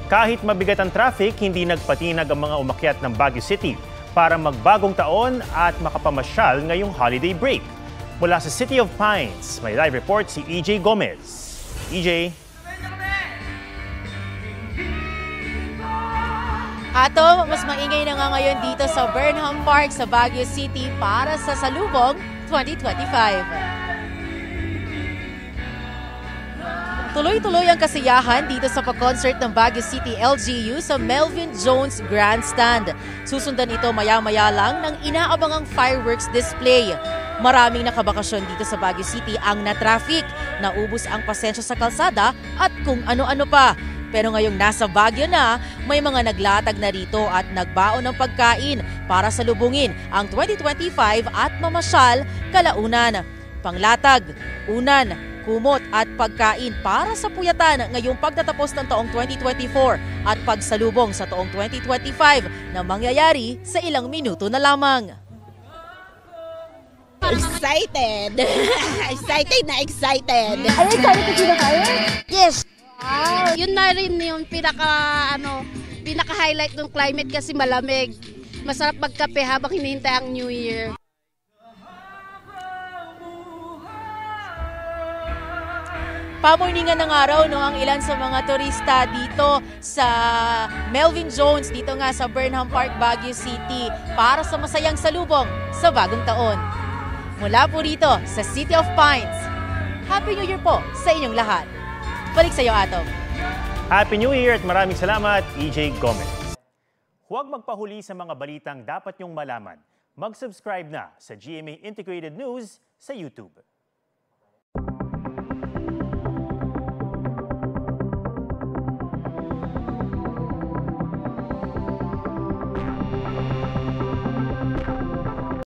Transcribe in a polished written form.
Kahit mabigat ang traffic, hindi nagpatinag ang mga umakyat ng Baguio City para magbagong taon at makapamasyal ngayong holiday break. Mula sa City of Pines, may live report si EJ Gomez. EJ. Ato, mas maingay na nga ngayon dito sa Burnham Park sa Baguio City para sa Salubong 2025. Tuloy-tuloy ang kasiyahan dito sa pag-concert ng Baguio City LGU sa Melvin Jones Grandstand. Susundan ito maya-maya lang ng inaabangang fireworks display. Maraming nakabakasyon dito sa Baguio City ang na-traffic, naubos ang pasensya sa kalsada at kung ano-ano pa. Pero ngayong nasa Baguio na, may mga naglatag na rito at nagbaon ng pagkain para salubungin ang 2025 at mamasyal kalaunan. Panglatag, unan, kumot at pagkain para sa puyatan ngayong pagtatapos ng taong 2024 at pagsalubong sa taong 2025 na mangyayari sa ilang minuto na lamang. Excited! Excited na excited! Are you excited to see the fireworks? Yes! Wow! Yun na rin yung pinaka-highlight ng climate kasi malamig. Masarap magkape habang hinihintay ang New Year. Pamorningan ng araw ang ilan sa mga turista dito sa Melvin Jones, dito nga sa Burnham Park, Baguio City para sa masayang salubong sa bagong taon. Mula po rito sa City of Pines, Happy New Year po sa inyong lahat. Balik sa iyo, Ato. Happy New Year at maraming salamat, EJ Gomez. Huwag magpahuli sa mga balitang dapat niyong malaman. Mag-subscribe na sa GMA Integrated News sa YouTube.